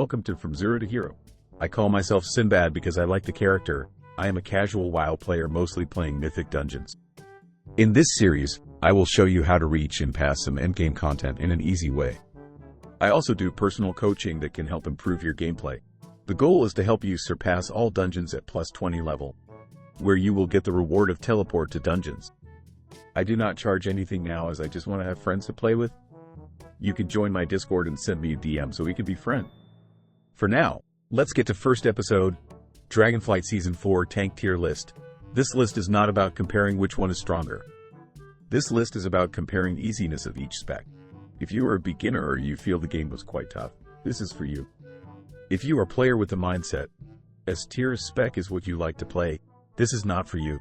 welcome to From Zero to Hero. I call myself Sinbad because I like the character. I am a casual WoW player mostly playing mythic dungeons. In this series, I will show you how to reach and pass some endgame content in an easy way. I also do personal coaching that can help improve your gameplay. The goal is to help you surpass all dungeons at plus 20 level, where you will get the reward of teleport to dungeons. I do not charge anything now as I just want to have friends to play with. You can join my Discord and send me a DM so we can be friends. For now, let's get to first episode, Dragonflight Season 4 Tank Tier List. This list is not about comparing which one is stronger. This list is about comparing easiness of each spec. If you are a beginner or you feel the game was quite tough, this is for you. If you are a player with the mindset, S tier spec is what you like to play, this is not for you.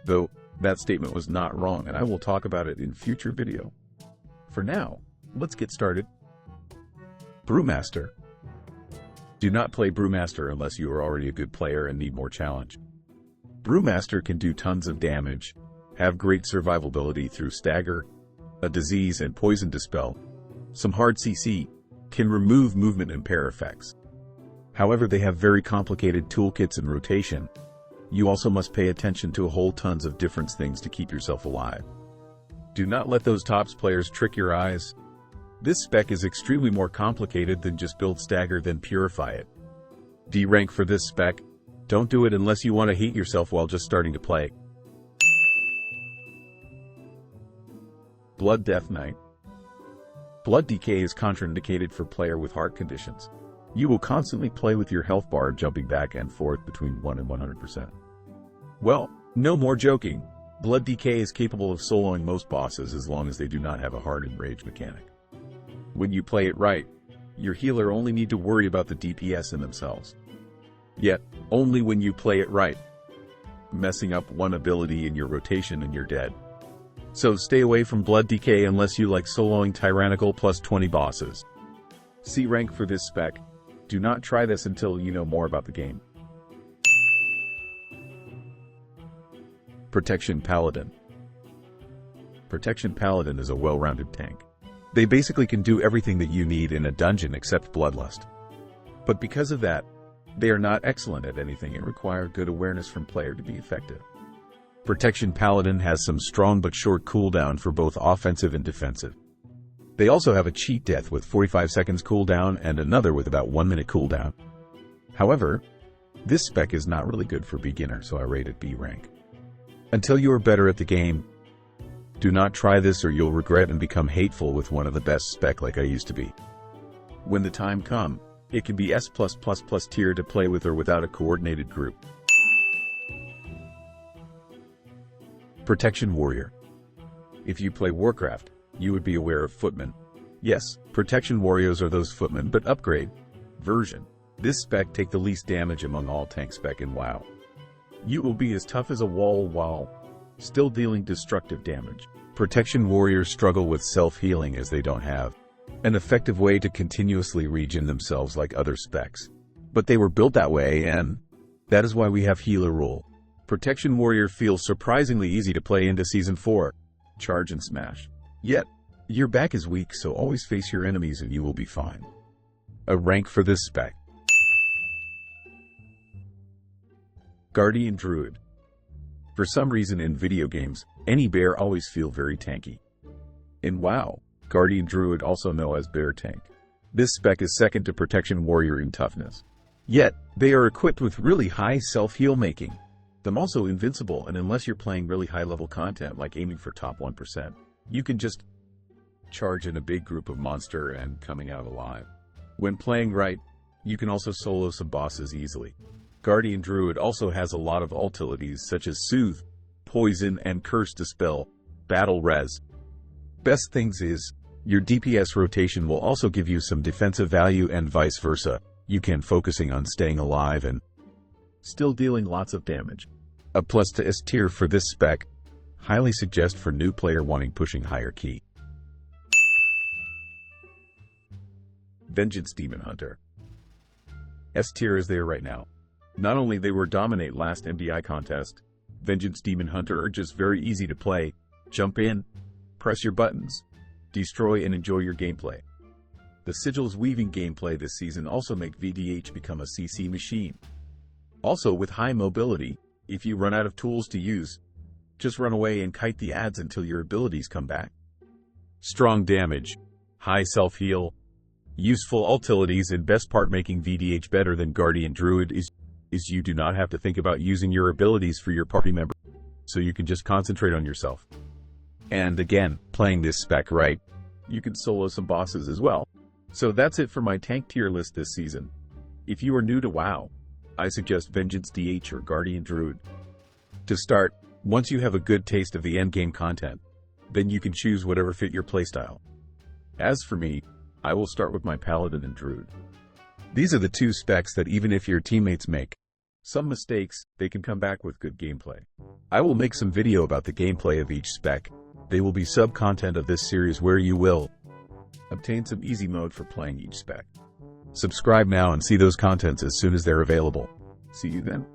Though, that statement was not wrong and I will talk about it in future video. For now, let's get started. Brewmaster. Do not play Brewmaster unless you are already a good player and need more challenge. Brewmaster can do tons of damage, have great survivability through stagger, a disease and poison dispel, some hard CC, can remove movement and pair effects. However, they have very complicated toolkits and rotation. You also must pay attention to a whole tons of different things to keep yourself alive. Do not let those tops players trick your eyes. This spec is extremely more complicated than just build stagger then purify it. D rank for this spec. Don't do it unless you want to hate yourself while just starting to play. Blood Death Knight. Blood decay is contraindicated for player with heart conditions. You will constantly play with your health bar jumping back and forth between 1 and 100%. Well, no more joking. Blood decay is capable of soloing most bosses as long as they do not have a hard enrage mechanic. When you play it right, your healer only need to worry about the DPS in themselves. Yet, only when you play it right. Messing up one ability in your rotation and you're dead. So stay away from blood decay unless you like soloing tyrannical plus 20 bosses. C rank for this spec. Do not try this until you know more about the game. Protection Paladin. Protection Paladin is a well-rounded tank. They basically can do everything that you need in a dungeon except Bloodlust. But because of that, they are not excellent at anything and require good awareness from player to be effective. Protection Paladin has some strong but short cooldown for both offensive and defensive. They also have a cheat death with 45 seconds cooldown and another with about 1 minute cooldown. However, this spec is not really good for beginner, so I rate it B rank. Until you are better at the game, do not try this or you'll regret and become hateful with one of the best spec like I used to be. When the time comes, it can be S+++ tier to play with or without a coordinated group. Protection Warrior. If you play Warcraft, you would be aware of Footmen. Yes, Protection Warriors are those Footmen, but upgrade version. This spec take the least damage among all tank spec in WoW. You will be as tough as a wall while still dealing destructive damage. Protection Warriors struggle with self-healing as they don't have an effective way to continuously regen themselves like other specs. But they were built that way and that is why we have healer rule. Protection Warrior feels surprisingly easy to play into Season 4. Charge and smash. Yet, your back is weak so always face your enemies and you will be fine. A rank for this spec. Guardian Druid. For some reason in video games, any bear always feel very tanky. In WoW, Guardian Druid also known as Bear Tank. This spec is second to Protection Warrior in toughness. Yet, they are equipped with really high self-heal making them also invincible, and unless you're playing really high-level content like aiming for top 1%, you can just charge in a big group of monster and coming out alive. When playing right, you can also solo some bosses easily. Guardian Druid also has a lot of utilities such as Soothe, Poison, and Curse Dispel, Battle Res. Best things is, your DPS rotation will also give you some defensive value and vice versa. You can focusing on staying alive and still dealing lots of damage. A plus to S tier for this spec. Highly suggest for new player wanting pushing higher key. Vengeance Demon Hunter. S tier is there right now. Not only they were dominate last MDI contest, Vengeance Demon Hunter are just very easy to play. Jump in, press your buttons, destroy and enjoy your gameplay. The sigils weaving gameplay this season also make VDH become a CC machine. Also, with high mobility, if you run out of tools to use, just run away and kite the ads until your abilities come back. Strong damage, high self-heal, useful utilities, and best part making VDH better than Guardian Druid is you do not have to think about using your abilities for your party member, so you can just concentrate on yourself. And again, playing this spec right, you can solo some bosses as well. So that's it for my tank tier list this season. If you are new to WoW, I suggest Vengeance DH or Guardian Druid. To start, once you have a good taste of the endgame content, then you can choose whatever fit your playstyle. As for me, I will start with my Paladin and Druid. These are the two specs that even if your teammates make some mistakes, they can come back with good gameplay. I will make some video about the gameplay of each spec. They will be sub-content of this series where you will obtain some easy mode for playing each spec. Subscribe now and see those contents as soon as they're available. See you then.